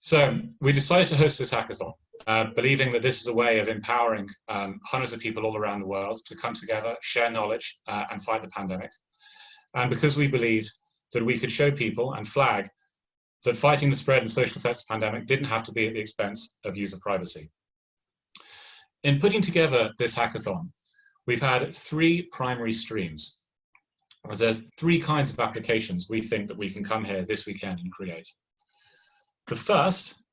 So we decided to host this hackathon, believing that this is a way of empowering hundreds of people all around the world to come together, share knowledge, and fight the pandemic. And because we believed that we could show people and flag that fighting the spread and social effects of the pandemic didn't have to be at the expense of user privacy. In putting together this hackathon, we've had three primary streams. There's three kinds of applications we think that we can come here this weekend and create. The first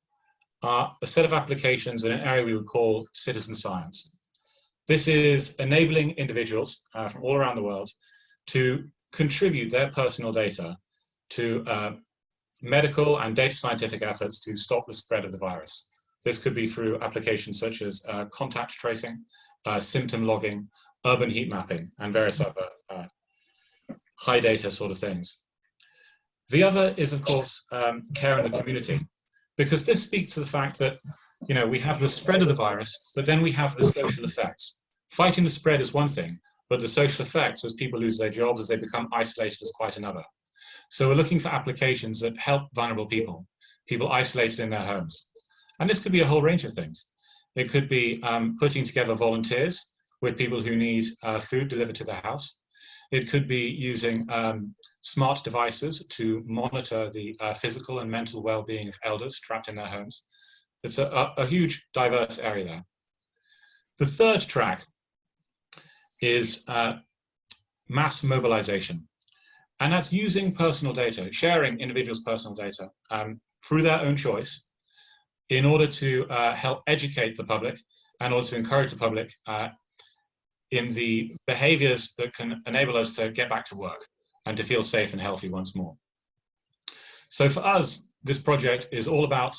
are a set of applications in an area we would call citizen science. This is enabling individuals from all around the world to contribute their personal data to medical and data scientific efforts to stop the spread of the virus. This could be through applications such as contact tracing, symptom logging, urban heat mapping, and various other high data sort of things. The other is, of course, care in the community, because this speaks to the fact that, we have the spread of the virus, but then we have the social effects. Fighting the spread is one thing, but the social effects as people lose their jobs, as they become isolated, is quite another. So we're looking for applications that help vulnerable people isolated in their homes. And this could be a whole range of things. It could be putting together volunteers with people who need food delivered to their house. It could be using smart devices to monitor the physical and mental well-being of elders trapped in their homes. It's a huge, diverse area there. The third track is mass mobilization. And that's using personal data, sharing individuals' personal data through their own choice in order to help educate the public and also to encourage the public in the behaviors that can enable us to get back to work and to feel safe and healthy once more. So for us, this project is all about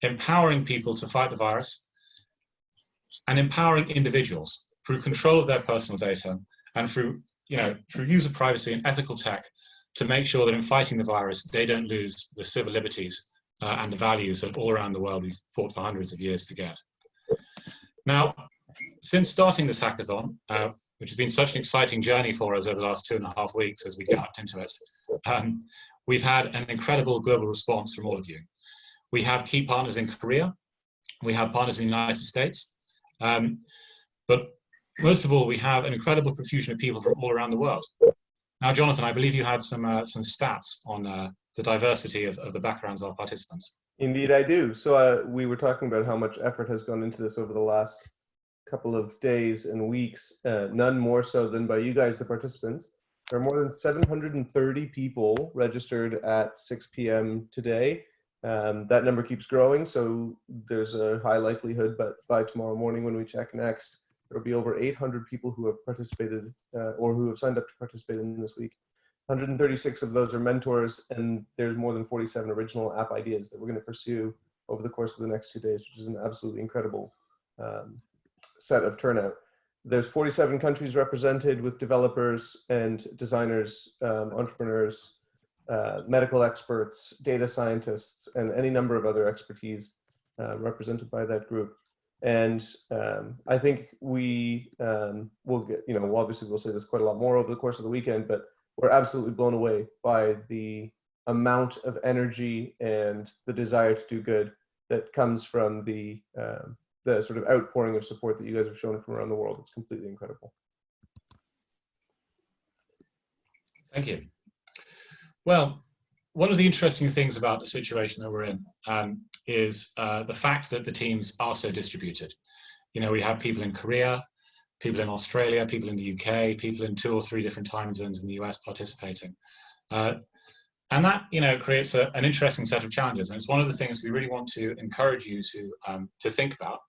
empowering people to fight the virus and empowering individuals through control of their personal data and through user privacy and ethical tech to make sure that in fighting the virus, they don't lose the civil liberties and the values that all around the world we've fought for hundreds of years to get. Now, since starting this hackathon, which has been such an exciting journey for us over the last 2.5 weeks as we got into it, we've had an incredible global response from all of you. We have key partners in Korea, we have partners in the United States, but most of all, we have an incredible profusion of people from all around the world. Now, Jonathan, I believe you had some stats on the diversity of the backgrounds of our participants. Indeed, I do. So we were talking about how much effort has gone into this over the last couple of days and weeks, none more so than by you guys, the participants. There are more than 730 people registered at 6 p.m. today. That number keeps growing, so there's a high likelihood, but by tomorrow morning when we check next, there'll be over 800 people who have participated or who have signed up to participate in this week. 136 of those are mentors, and there's more than 47 original app ideas that we're going to pursue over the course of the next 2 days, which is an absolutely incredible set of turnout. There's 47 countries represented with developers and designers, entrepreneurs, medical experts, data scientists, and any number of other expertise represented by that group. And I think we will get, obviously we'll say this quite a lot more over the course of the weekend, but we're absolutely blown away by the amount of energy and the desire to do good that comes from the sort of outpouring of support that you guys have shown from around the world. It's completely incredible. Thank you. Well, one of the interesting things about the situation that we're in is the fact that the teams are so distributed. We have people in Korea, people in Australia, people in the UK, people in 2 or 3 different time zones in the US participating. And that, creates an interesting set of challenges. And it's one of the things we really want to encourage you to think about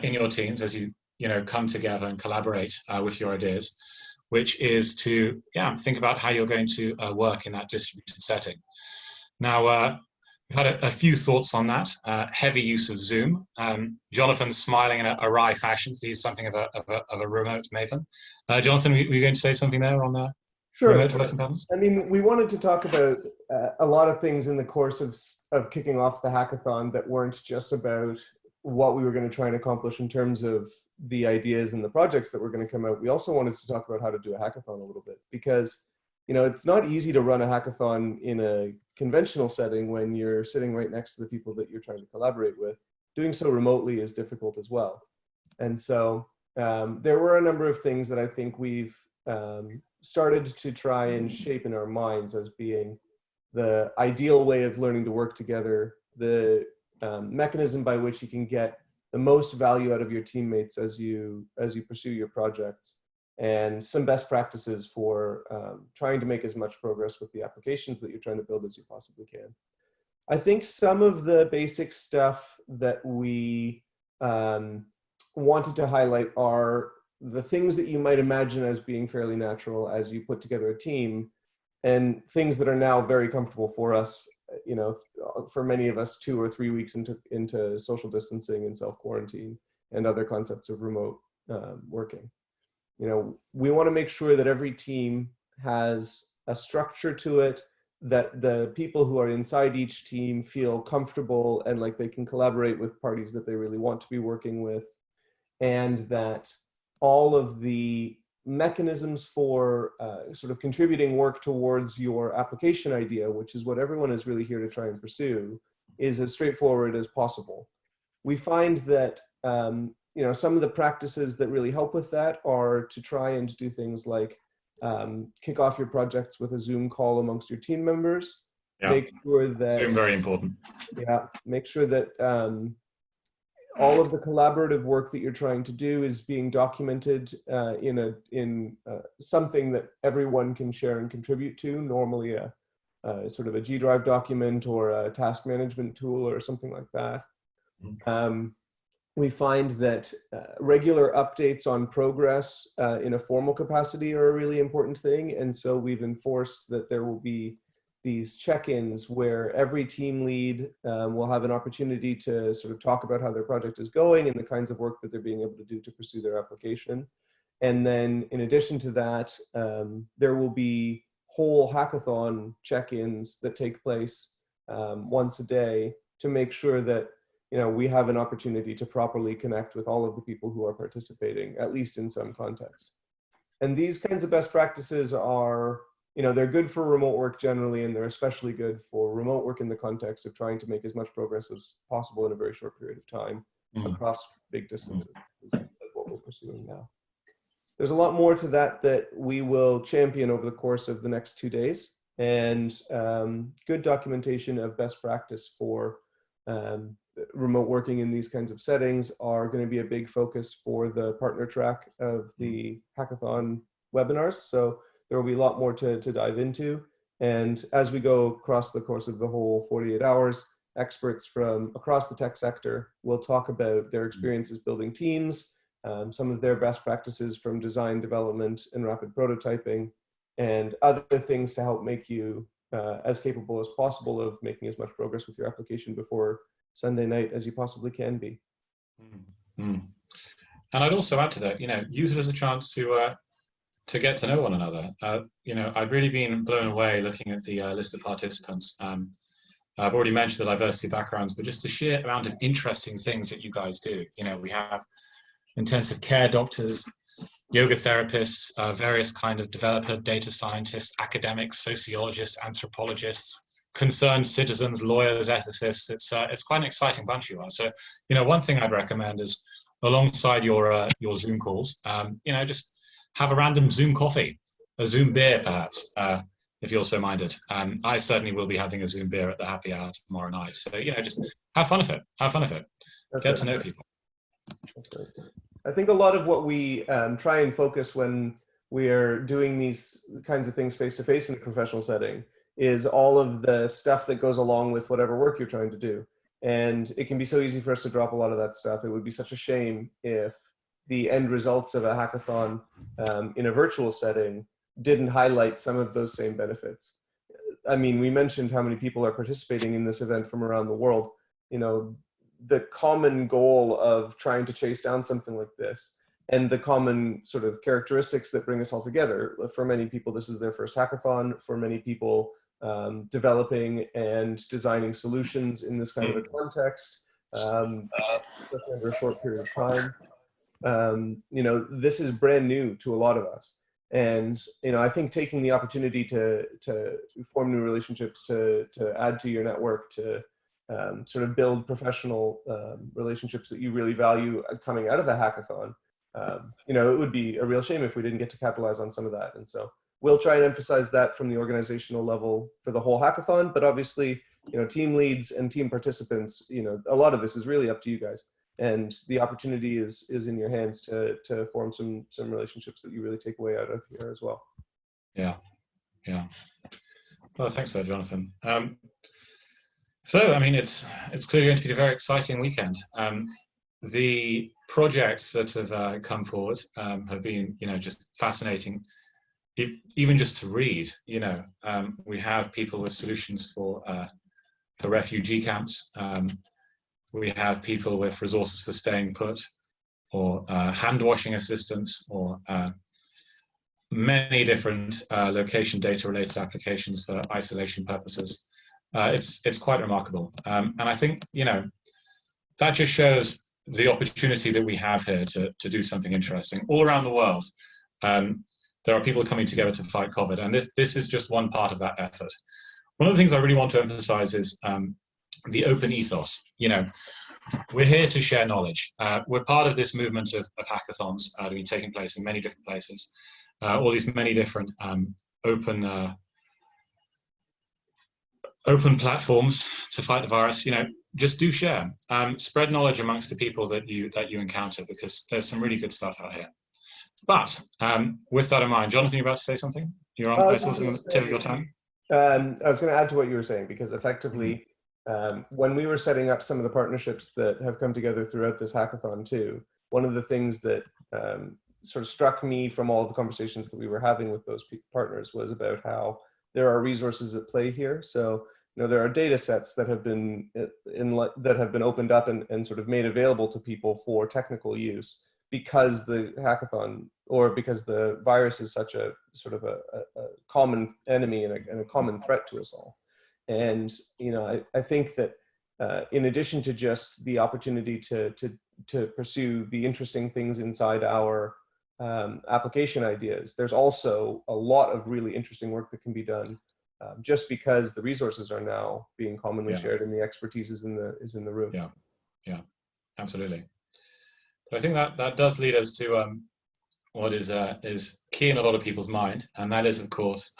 in your teams as you, come together and collaborate with your ideas, which is to think about how you're going to work in that distributed setting. Now, we've had a few thoughts on that. Heavy use of Zoom. Jonathan's smiling in a wry fashion. He's something of a remote maven. Jonathan, were you going to say something there on that? Sure. Remote working patterns? I mean, we wanted to talk about a lot of things in the course of kicking off the hackathon that weren't just about what we were going to try and accomplish in terms of the ideas and the projects that were going to come out. We also wanted to talk about how to do a hackathon a little bit, because it's not easy to run a hackathon in a conventional setting when you're sitting right next to the people that you're trying to collaborate with. Doing so remotely is difficult as well. And so there were a number of things that I think we've started to try and shape in our minds as being the ideal way of learning to work together, the mechanism by which you can get the most value out of your teammates as you pursue your projects, and some best practices for trying to make as much progress with the applications that you're trying to build as you possibly can. I think some of the basic stuff that we wanted to highlight are the things that you might imagine as being fairly natural as you put together a team, and things that are now very comfortable for us, for many of us 2 or 3 weeks into social distancing and self-quarantine and other concepts of remote working. We want to make sure that every team has a structure to it, that the people who are inside each team feel comfortable and like they can collaborate with parties that they really want to be working with, and that all of the mechanisms for sort of contributing work towards your application idea, which is what everyone is really here to try and pursue, is as straightforward as possible. We find that some of the practices that really help with that are to try and do things like kick off your projects with a Zoom call amongst your team members. Yeah. Make sure that Zoom, very important. Yeah, make sure that all of the collaborative work that you're trying to do is being documented in something that everyone can share and contribute to, normally a sort of a G Drive document or a task management tool or something like that. We find that regular updates on progress in a formal capacity are a really important thing, and so we've enforced that there will be these check-ins where every team lead will have an opportunity to sort of talk about how their project is going and the kinds of work that they're being able to do to pursue their application. And then in addition to that, there will be whole hackathon check-ins that take place once a day to make sure that we have an opportunity to properly connect with all of the people who are participating, at least in some context. And these kinds of best practices are, they're good for remote work generally, and they're especially good for remote work in the context of trying to make as much progress as possible in a very short period of time across big distances, is what we're pursuing now. There's a lot more to that we will champion over the course of the next 2 days, and good documentation of best practice for remote working in these kinds of settings are going to be a big focus for the partner track of the hackathon webinars. So there will be a lot more to dive into. And as we go across the course of the whole 48 hours, experts from across the tech sector will talk about their experiences building teams, some of their best practices from design development and rapid prototyping, and other things to help make you as capable as possible of making as much progress with your application before Sunday night as you possibly can be. And I'd also add to that, use it as a chance to get to know one another. I've really been blown away looking at the list of participants. I've already mentioned the diversity of backgrounds, but just the sheer amount of interesting things that you guys do. We have intensive care doctors, yoga therapists, various kind of developer, data scientists, academics, sociologists, anthropologists, concerned citizens, lawyers, ethicists. It's quite an exciting bunch you are. So, one thing I'd recommend is alongside your Zoom calls, just have a random Zoom coffee, a Zoom beer perhaps, if you're so minded. I certainly will be having a Zoom beer at the happy hour tomorrow night. So, just have fun of it. Have fun of it. Get to know people. I think a lot of what we try and focus when we are doing these kinds of things face-to-face in a professional setting is all of the stuff that goes along with whatever work you're trying to do. And it can be so easy for us to drop a lot of that stuff. It would be such a shame if the end results of a hackathon in a virtual setting didn't highlight some of those same benefits. I mean, we mentioned how many people are participating in this event from around the world. The common goal of trying to chase down something like this, and the common sort of characteristics that bring us all together. For many people, this is their first hackathon. For many people, developing and designing solutions in this kind of a context, especially under a short period of time. This is brand new to a lot of us. And I think taking the opportunity to form new relationships, to add to your network, to sort of build professional relationships that you really value coming out of a hackathon, it would be a real shame if we didn't get to capitalize on some of that. And so we'll try and emphasize that from the organizational level for the whole hackathon. But obviously, team leads and team participants, a lot of this is really up to you guys. And the opportunity is in your hands to form some relationships that you really take away out of here as well. Yeah. Well, thanks there, Jonathan. So, I mean, it's clearly going to be a very exciting weekend. The projects that have come forward have been, just fascinating. Even just to read, we have people with solutions for refugee camps. We have people with resources for staying put, or hand washing assistance, or many different location data related applications for isolation purposes. It's quite remarkable. And I think, that just shows the opportunity that we have here to do something interesting all around the world. There are people coming together to fight COVID, and this is just one part of that effort. One of the things I really want to emphasize is the open ethos. We're here to share knowledge. We're part of this movement of hackathons that have been taking place in many different places. All these many different open platforms to fight the virus. Just do share. Spread knowledge amongst the people that you encounter, because there's some really good stuff out here. But with that in mind, Jonathan, you're about to say something? You're on, I saw something on the tip of your tongue. I was going to add to what you were saying, because effectively, when we were setting up some of the partnerships that have come together throughout this hackathon too, one of the things that sort of struck me from all of the conversations that we were having with those partners was about how there are resources at play here. So, there are data sets that have been opened up and sort of made available to people for technical use, because the hackathon, or because the virus is such a sort of a common enemy and a common threat to us all. And I think that in addition to just the opportunity to pursue the interesting things inside our application ideas, there's also a lot of really interesting work that can be done just because the resources are now being commonly shared and the expertise is in the room. Yeah, absolutely. But I think that does lead us to what is key in a lot of people's mind, and that is, of course,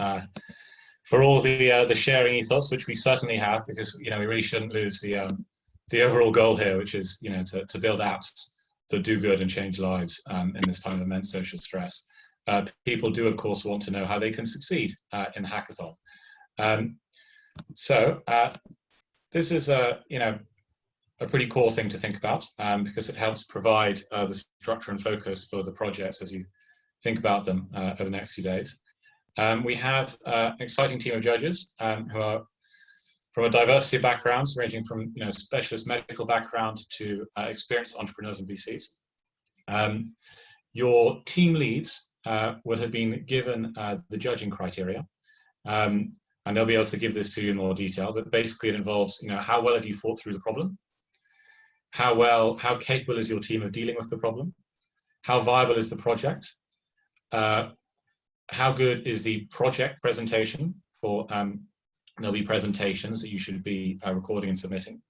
for all the sharing ethos, which we certainly have, because we really shouldn't lose the overall goal here, which is to build apps that do good and change lives in this time of immense social stress. People do, of course, want to know how they can succeed in the hackathon. So this is a pretty core thing to think about, because it helps provide the structure and focus for the projects as you think about them over the next few days. We have an exciting team of judges who are from a diversity of backgrounds, ranging from specialist medical background to experienced entrepreneurs and VCs. Your team leads will have been given the judging criteria, and they'll be able to give this to you in more detail. But basically, it involves how well have you thought through the problem, how capable is your team of dealing with the problem, how viable is the project, how good is the project presentation, for there'll be presentations that you should be recording and submitting.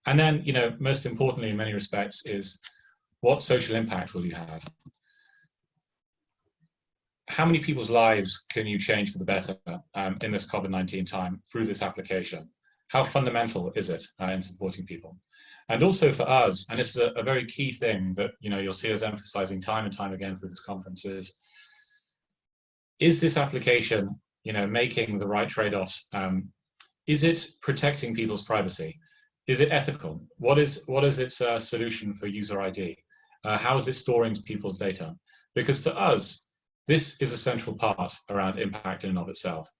And then, most importantly in many respects, is what social impact will you have? How many people's lives can you change for the better in this COVID-19 time through this application? How fundamental is it in supporting people? And also for us, and this is a very key thing that you'll see us emphasizing time and time again through this conference, is this application making the right trade-offs? Is it protecting people's privacy? Is it ethical? What is its solution for user ID? How is it storing people's data? Because to us, this is a central part around impact in and of itself.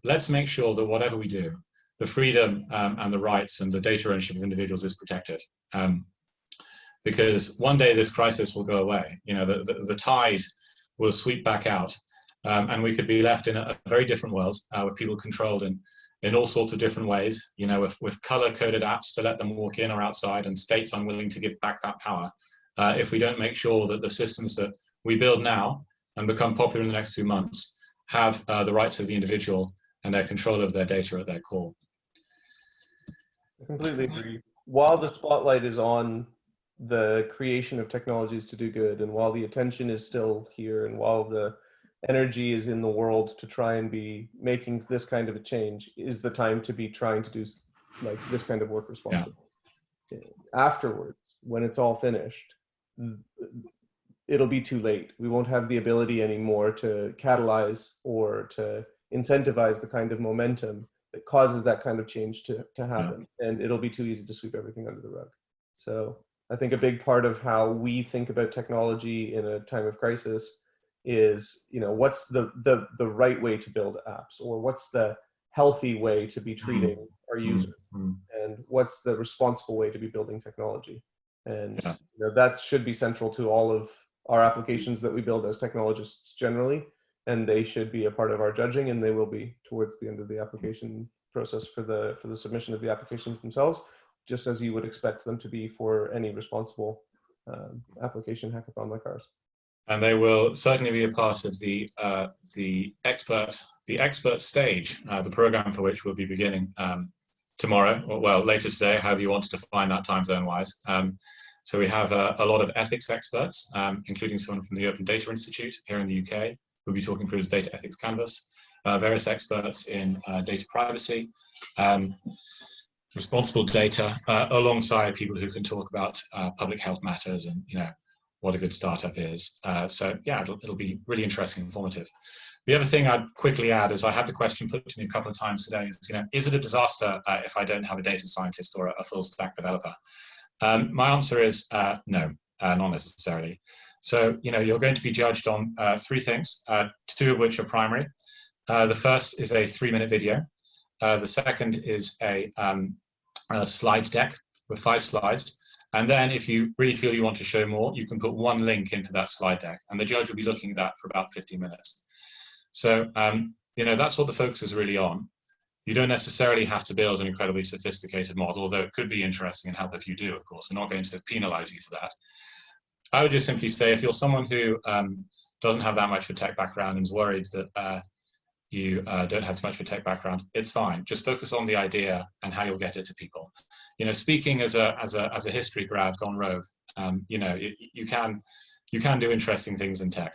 Let's make sure that whatever we do, the freedom and the rights and the data ownership of individuals is protected. Because one day this crisis will go away. The tide will sweep back out, and we could be left in a very different world with people controlled in all sorts of different ways, with color-coded apps to let them walk in or outside, and states unwilling to give back that power if we don't make sure that the systems that we build now and become popular in the next few months have the rights of the individual and their control of their data at their core. I completely agree. While the spotlight is on the creation of technologies to do good, and while the attention is still here, and while the energy is in the world to try and be making this kind of a change, is the time to be trying to do like this kind of work responsibly. Yeah. Afterwards, when it's all finished, it'll be too late. We won't have the ability anymore to catalyze or to incentivize the kind of momentum that causes that kind of change to happen. Yeah. And it'll be too easy to sweep everything under the rug. So I think a big part of how we think about technology in a time of crisis is, you know, what's the right way to build apps, or what's the healthy way to be treating our users, and what's the responsible way to be building technology. And you know, that should be central to all of our applications that we build as technologists generally, and they should be a part of our judging, and they will be towards the end of the application process for the submission of the applications themselves, just as you would expect them to be for any responsible application hackathon like ours. And they will certainly be a part of the expert stage, the program for which we'll be beginning tomorrow, or well, later today, however you want to define that time zone wise. So we have a lot of ethics experts, including someone from the Open Data Institute here in the UK, who'll be talking through his data ethics canvas, various experts in data privacy, responsible data, alongside people who can talk about public health matters and, you know, what a good startup is. So yeah, it'll be really interesting and informative. The other thing I'd quickly add is I had the question put to me a couple of times today is, you know, is it a disaster if I don't have a data scientist or a full stack developer? My answer is no, not necessarily. So, you know, you're going to be judged on three things, two of which are primary. The first is a 3-minute video. The second is a slide deck with 5 slides. And then if you really feel you want to show more, you can put one link into that slide deck, and the judge will be looking at that for about 15 minutes. So, you know, that's what the focus is really on. You don't necessarily have to build an incredibly sophisticated model, although it could be interesting and help if you do, of course. We're not going to penalize you for that. I would just simply say, if you're someone who doesn't have that much of a tech background and is worried that you don't have too much of a tech background, it's fine. Just focus on the idea and how you'll get it to people. You know, speaking as a history grad gone rogue, you know, you can do interesting things in tech.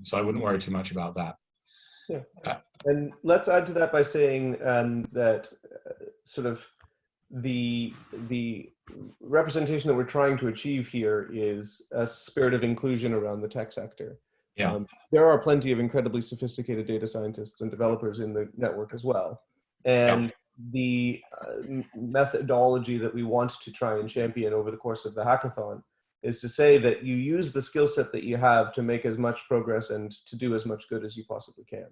So I wouldn't worry too much about that. Yeah. And let's add to that by saying that sort of the representation that we're trying to achieve here is a spirit of inclusion around the tech sector. Yeah. There are plenty of incredibly sophisticated data scientists and developers in the network as well. And the methodology that we want to try and champion over the course of the hackathon is to say that you use the skill set that you have to make as much progress and to do as much good as you possibly can.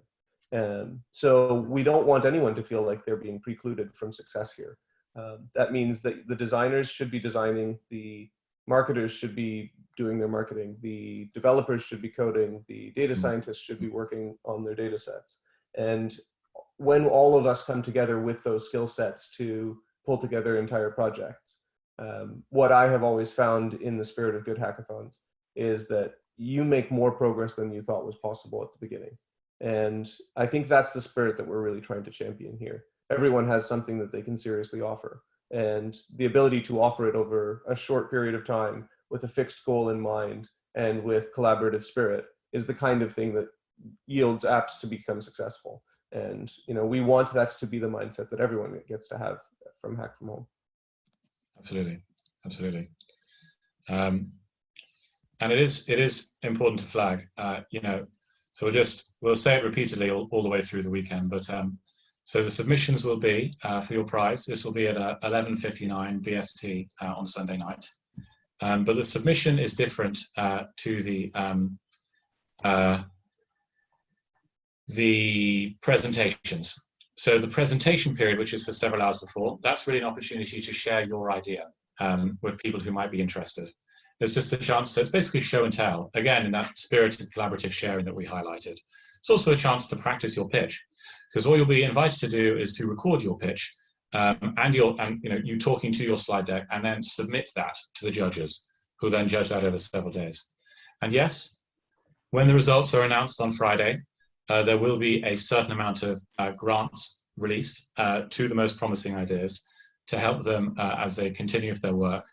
So we don't want anyone to feel like they're being precluded from success here. That means that the designers should be designing, the marketers should be doing their marketing, the developers should be coding, the data scientists should be working on their data sets. And when all of us come together with those skill sets to pull together entire projects, what I have always found in the spirit of good hackathons is that you make more progress than you thought was possible at the beginning. And I think that's the spirit that we're really trying to champion here. Everyone has something that they can seriously offer. And the ability to offer it over a short period of time with a fixed goal in mind and with collaborative spirit is the kind of thing that yields apps to become successful. And, you know, we want that to be the mindset that everyone gets to have from Hack From Home. Absolutely, absolutely. And it is important to flag, you know, so we'll say it repeatedly all the way through the weekend, but so the submissions will be for your prize. This will be at 11:59 BST on Sunday night. But the submission is different to the presentations. So the presentation period, which is for several hours before, that's really an opportunity to share your idea with people who might be interested. There's just a chance, so it's basically show and tell, again, in that spirit of collaborative sharing that we highlighted. It's also a chance to practice your pitch, because all you'll be invited to do is to record your pitch and you know, you talking to your slide deck, and then submit that to the judges, who then judge that over several days. And yes, When the results are announced on Friday, there will be a certain amount of grants released to the most promising ideas to help them as they continue with their work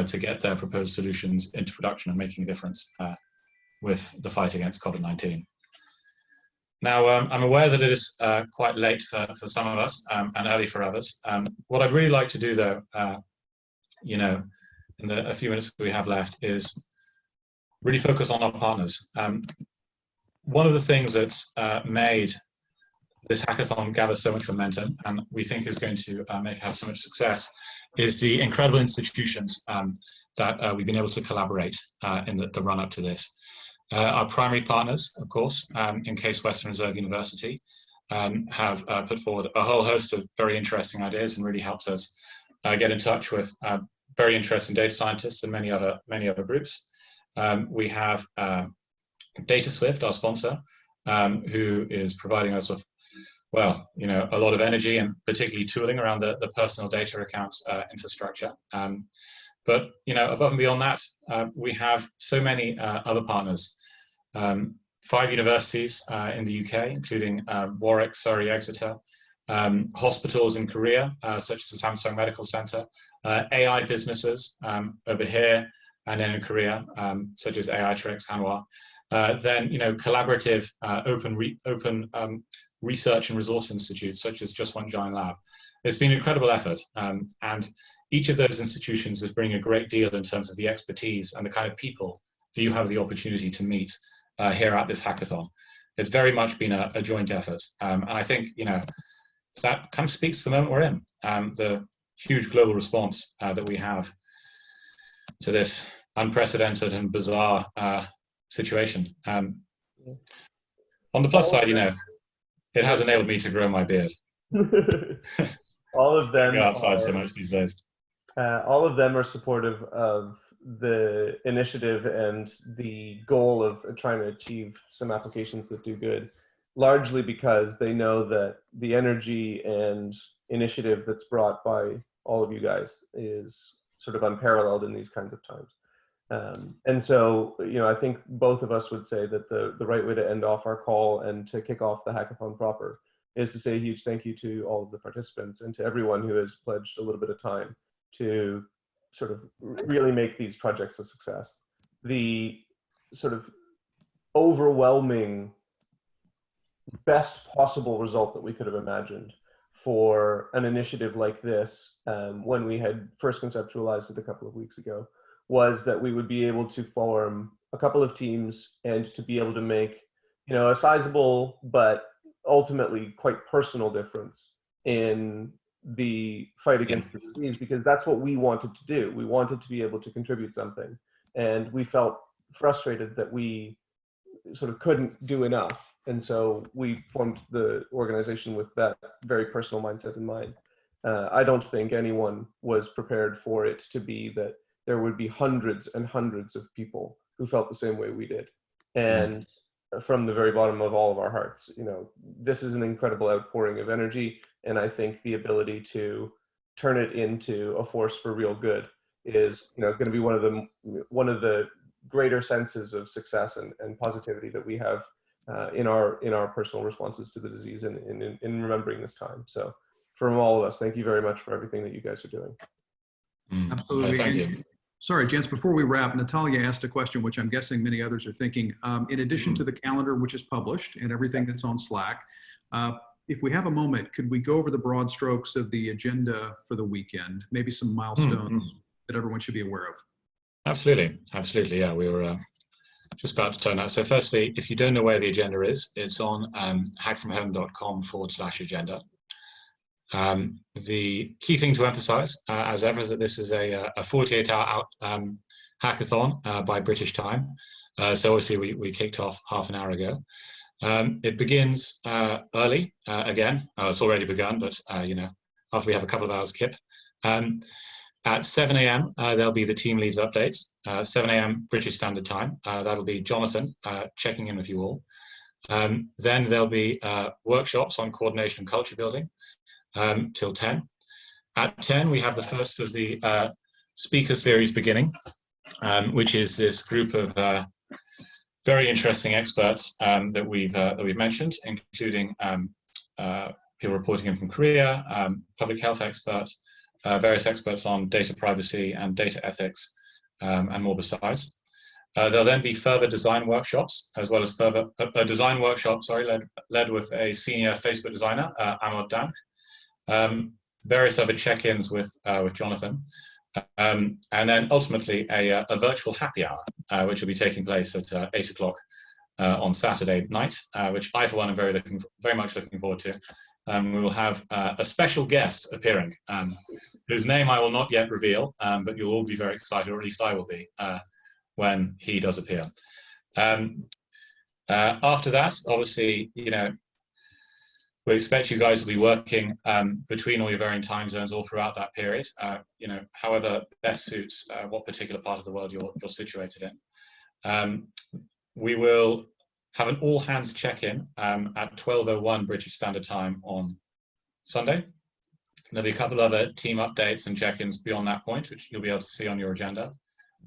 to get their proposed solutions into production and making a difference with the fight against COVID-19. Now, I'm aware that it is quite late for some of us and early for others. What I'd really like to do, though, you know, in the a few minutes we have left, is really focus on our partners. One of the things that's made this hackathon gather so much momentum, and we think is going to have so much success, is the incredible institutions that we've been able to collaborate in the run-up to this. Our primary partners, of course, in Case Western Reserve University, have put forward a whole host of very interesting ideas and really helped us get in touch with very interesting data scientists and many other groups. We have Dataswift, our sponsor, who is providing us with, well, you know, a lot of energy and particularly tooling around the personal data account infrastructure. But, you know, above and beyond that, we have so many other partners. 5 universities in the UK, including Warwick, Surrey, Exeter, hospitals in Korea, such as the Samsung Medical Center, AI businesses over here and then in Korea, such as AI Tricks, Hanwha. Then, you know, collaborative open research and resource institutes, such as Just One Giant Lab. It's been an incredible effort, and each of those institutions is bringing a great deal in terms of the expertise and the kind of people that you have the opportunity to meet here at this hackathon. It's very much been a joint effort, and I think, you know, that kind of speaks to the moment we're in, the huge global response that we have to this unprecedented and bizarre situation. On the plus side, you know, it has enabled me to grow my beard. All of them go outside so much these days. All of them are supportive of the initiative and the goal of trying to achieve some applications that do good, largely because they know that the energy and initiative that's brought by all of you guys is sort of unparalleled in these kinds of times. And so, you know, I think both of us would say that the right way to end off our call and to kick off the hackathon proper is to say a huge thank you to all of the participants and to everyone who has pledged a little bit of time to sort of really make these projects a success. The sort of overwhelming best possible result that we could have imagined for an initiative like this, when we had first conceptualized it a couple of weeks ago, was that we would be able to form a couple of teams and to be able to make, you know, a sizable but ultimately quite personal difference in the fight against the disease, because that's what we wanted to do. We wanted to be able to contribute something, and we felt frustrated that we sort of couldn't do enough. And so we formed the organization with that very personal mindset in mind. I don't think anyone was prepared for it to be that there would be hundreds and hundreds of people who felt the same way we did. And from the very bottom of all of our hearts, you know, this is an incredible outpouring of energy. And I think the ability to turn it into a force for real good is, you know, going to be one of the greater senses of success and positivity that we have in our personal responses to the disease and in remembering this time. So from all of us, thank you very much for everything that you guys are doing. Absolutely. Thank you. Sorry, Jens, before we wrap, Natalia asked a question, which I'm guessing many others are thinking. In addition to the calendar, which is published, and everything that's on Slack, if we have a moment, could we go over the broad strokes of the agenda for the weekend, maybe some milestones that everyone should be aware of? Absolutely. Absolutely. Yeah, we were just about to turn that. So firstly, if you don't know where the agenda is, it's on hackfromhome.com/agenda. The key thing to emphasize, as ever, is that this is a 48-hour hackathon by British time. So obviously we kicked off half an hour ago. It begins early again. It's already begun, but you know, after we have a couple of hours kip. At 7 a.m. There'll be the team leads updates. 7 a.m. British Standard Time. That'll be Jonathan checking in with you all. Then there'll be workshops on coordination and culture building till 10. At 10, we have the first of the speaker series beginning, which is this group of very interesting experts that we've mentioned, including people reporting in from Korea, public health experts, various experts on data privacy and data ethics, and more besides. There'll then be further design workshops, as well as further a design workshop, led with a senior Facebook designer, Amod Dank. Various other check-ins with Jonathan, and then ultimately a virtual happy hour, which will be taking place at 8 o'clock on Saturday night, which I, for one, am very much looking forward to. We will have a special guest appearing, whose name I will not yet reveal, but you'll all be very excited, or at least I will be, when he does appear. After that, obviously, we expect you guys to be working between all your varying time zones all throughout that period, however best suits what particular part of the world you're situated in. We will have an all-hands check-in at 12:01 British Standard Time on Sunday. There'll be a couple other team updates and check-ins beyond that point, which you'll be able to see on your agenda.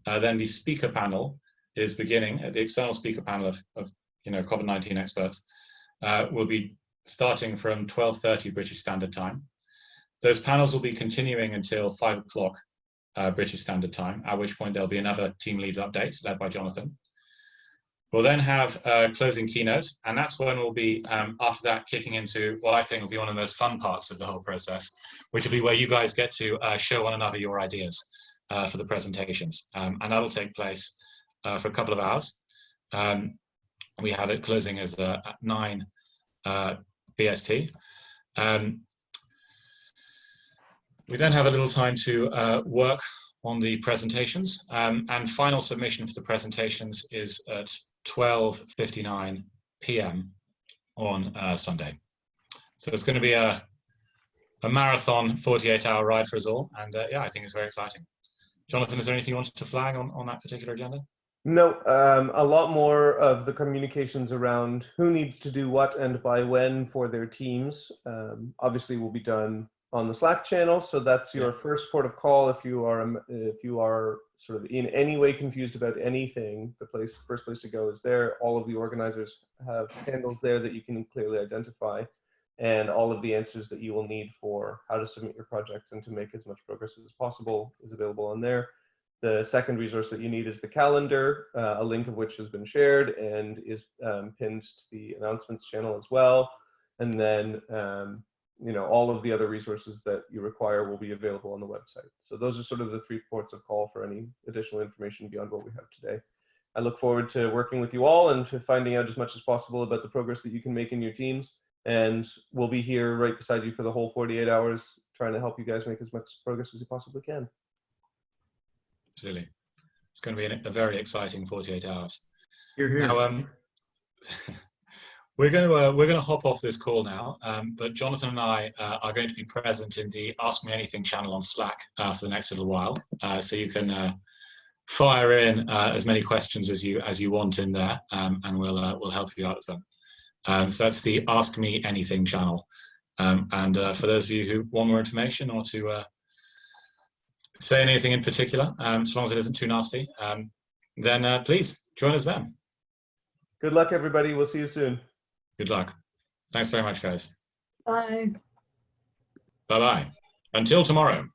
Then the speaker panel is beginning. The external speaker panel of COVID-19 experts will be starting from 12:30 British Standard Time. Those panels will be continuing until 5 o'clock British Standard Time, at which point there'll be another team leads update led by Jonathan. We'll then have a closing keynote, and that's when we'll be, after that, kicking into what I think will be one of the most fun parts of the whole process, which will be where you guys get to show one another your ideas for the presentations. And that'll take place for a couple of hours. We have it closing as at 9 BST. We then have a little time to work on the presentations, and final submission for the presentations is at 12:59 p.m. on Sunday. So it's going to be a marathon 48-hour ride for us all, and yeah, I think it's very exciting. Jonathan, is there anything you wanted to flag on that particular agenda? No, a lot more of the communications around who needs to do what and by when for their teams, obviously will be done on the Slack channel. So that's your first port of call. If you are sort of in any way confused about anything, the first place to go is there. All of the organizers have handles there that you can clearly identify, and all of the answers that you will need for how to submit your projects and to make as much progress as possible is available on there. The second resource that you need is the calendar, a link of which has been shared and is pinned to the announcements channel as well. And then, all of the other resources that you require will be available on the website. So those are sort of the 3 ports of call for any additional information beyond what we have today. I look forward to working with you all and to finding out as much as possible about the progress that you can make in your teams. And we'll be here right beside you for the whole 48 hours, trying to help you guys make as much progress as you possibly can. Absolutely. It's going to be a very exciting 48 hours. Hear, hear. Now, we're going to hop off this call now, but Jonathan and I are going to be present in the Ask Me Anything channel on Slack for the next little while, so you can fire in as many questions as you want in there, and we'll help you out with them. So that's the Ask Me Anything channel, and for those of you who want more information or to say anything in particular, as long as it isn't too nasty, then please join us then. Good luck, everybody. We'll see you soon. Good luck. Thanks very much, guys. Bye. Bye-bye. Until tomorrow.